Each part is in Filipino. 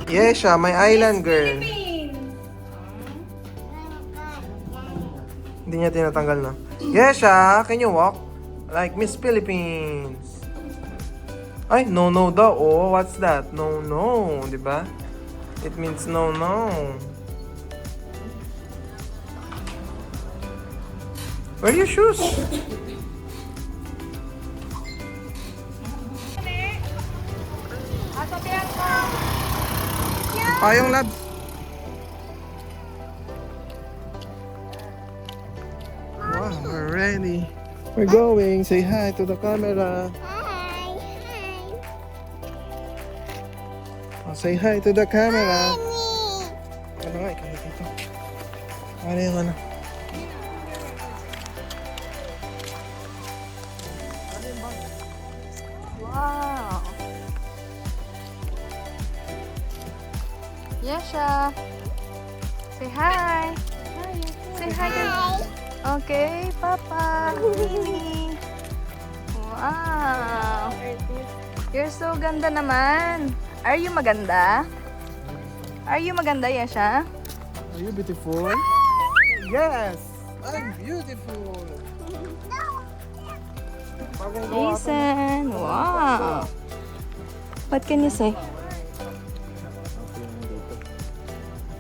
Yesha, my island girl. Hindi niya tinatanggal na. Yesha, can you walk? Like Miss Philippines. Ay, no, no daw. Oh, what's that? No, no. Diba? It means no, no. Where are your shoes? Payong labs. Wow, we're ready. We're going. Say hi to the camera. Hi. Oh, say hi to the camera. Mommy. Ano nga, ikaw dito. Ano yung ano? Wow. Yesha. Say hi. Say hi. Okay, Papa. Mimi. Wow. You're so ganda naman. Are you maganda? Are you maganda, Yesha? Are you beautiful? Yes! I'm beautiful! Jason. Wow. What can you say?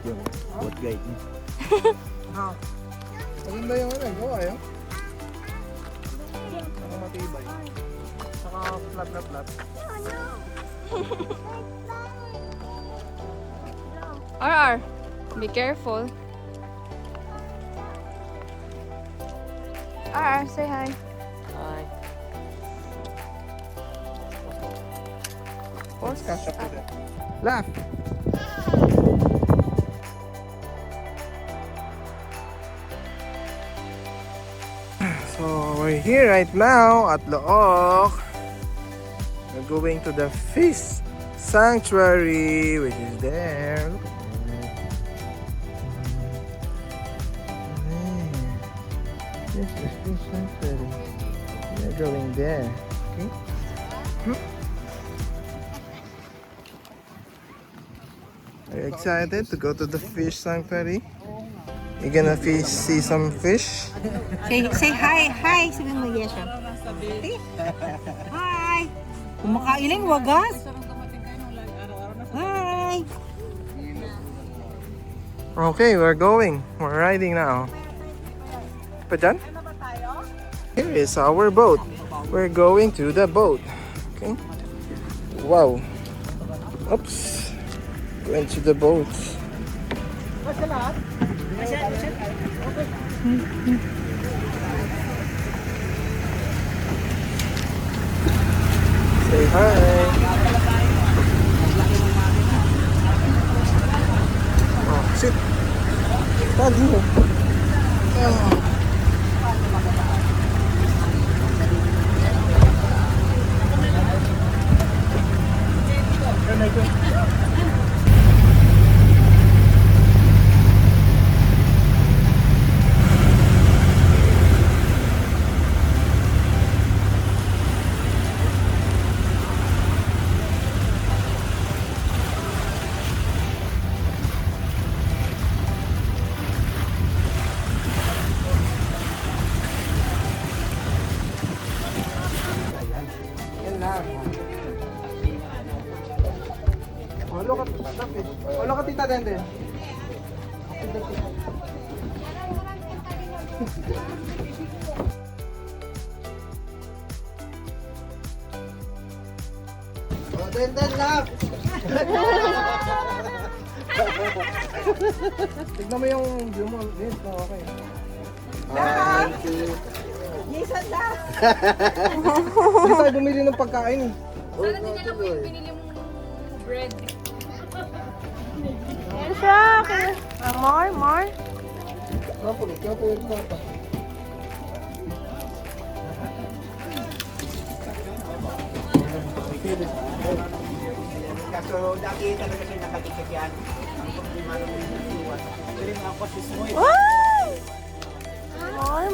Yung boat guide niya. Ha? Maganda yung ano, gawa yun. Saka matibay. Saka flat na flat. RR, be careful. RR, say hi. Hi. Let's catch up with it. Laugh! So, we're here right now at Look. We're going to the fish sanctuary, which is there. Look at that. This is fish sanctuary. We're going there. Okay? Are you excited to go to the fish sanctuary? You gonna see some fish? Say hi. Hi. Sabi mo, Yesha. Hi. Kumakailing wagas. Hi. Okay, we're going. We're riding now. Pa dyan? Here is our boat. We're going to the boat. Okay. Wow. Oops. Went to the boat. Say hi. Oh, sit. Stand here. Oh. Yan lang. Oh, look at that fish. Oh, look at Tita Denden. Oh, Denden love! Tignan mo yung view mo. Yes, okay. Jason na. Hindi tayo bumili ng pagkain eh. Sana din alam mo yung pinili mong bread. Yesha. More. Kapulit pa pa. Kaso dati talaga siya nakatikit yan. Ang problema naman yung iwan. Pero yung ako si Smoy.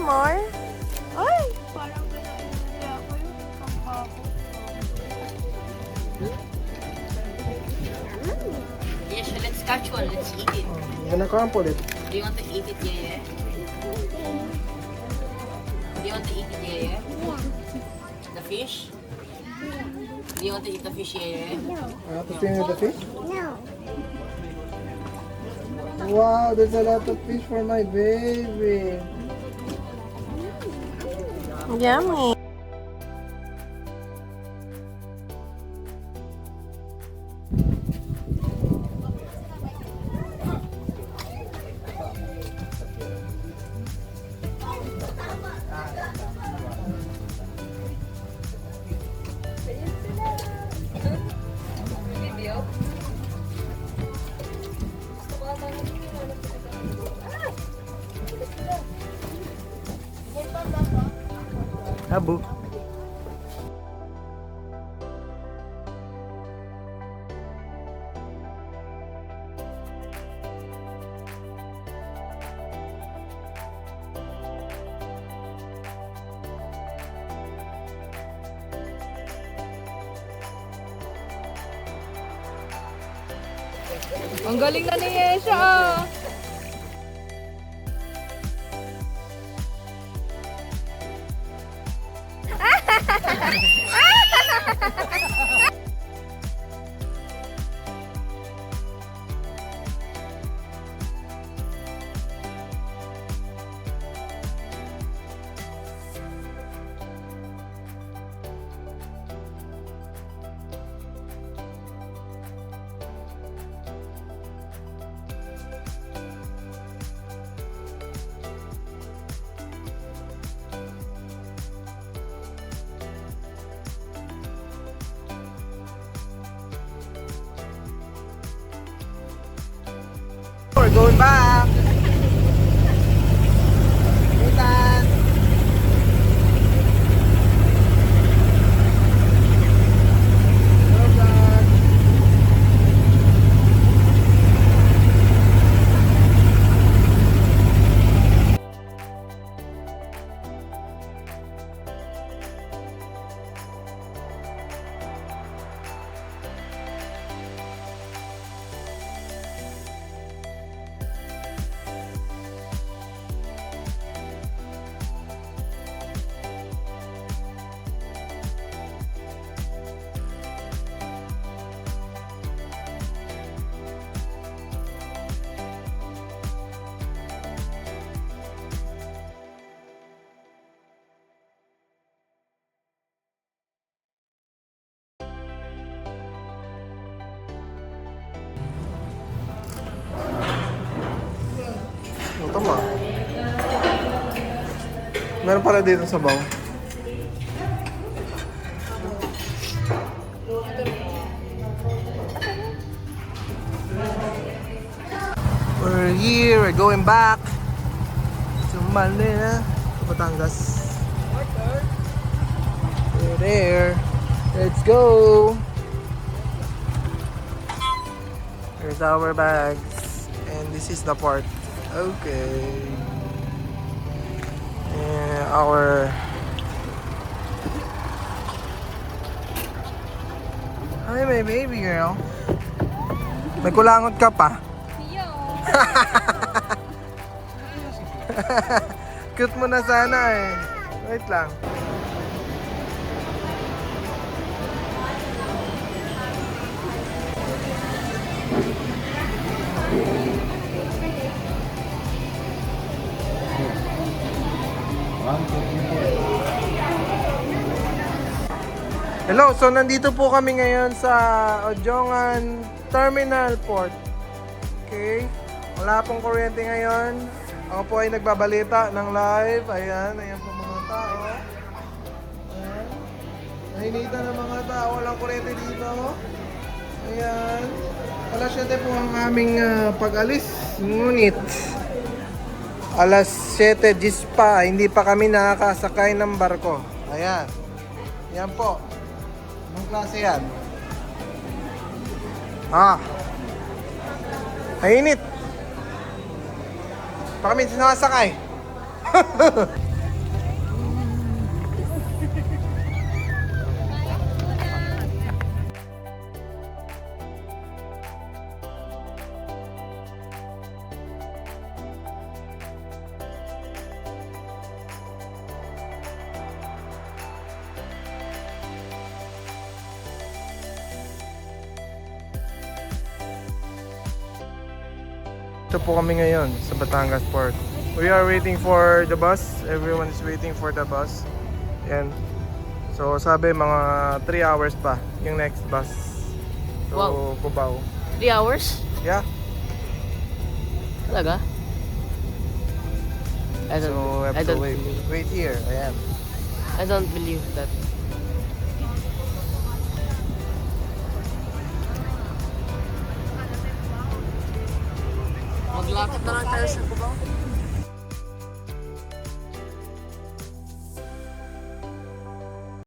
More. Ay. Parang pinakita ako yung kampako. catch one. Let's eat it. I'm gonna crumple it. Do you want to eat it, Yeye? Do you want to eat it, Yeye? The fish? Do you want to eat the fish, Yeye? I have to swim with the fish? Wow, there's a lot of fish for my baby. Yummy. Abu. Ang galing na ni Yesha ah. We're going back. Ethan. Go back. Oh, tama. Meron pala dito sa baw. We're here, we're going back to Manila, to Batangas. We're there. Let's go. Here's our bags. And this is the part. Okay. And our hi, my baby girl. May kulangot ka pa. Cute mo na sana eh. Wait lang. Hello, so nandito po kami ngayon sa Ojongan Terminal Port. Okay? Wala pong kuryente ngayon. Ako po ay nagbabalita ng live. Ayan, ayan po mga tao. Ayan. Nahinita ng mga tao. Walang kuryente dito. Ayan. Alas 7 po ang aming pag-alis. Ngunit, alas 7 gis pa. Hindi pa kami nakakasakay ng barko. Ayan. Yan po. Anong klase yan? Mainit. Pa kami sinasakay. Ito po kami ngayon sa Batangas Port. We are waiting for the bus. Everyone is waiting for the bus. Yan. So sabi mga 3 hours pa yung next bus. So Wow. Cubao. 3 hours? Yeah. Talaga? So we have I to don't wait. believe. Wait here. Ayan. I don't believe that. Maglakad na lang tayo sa Cubao.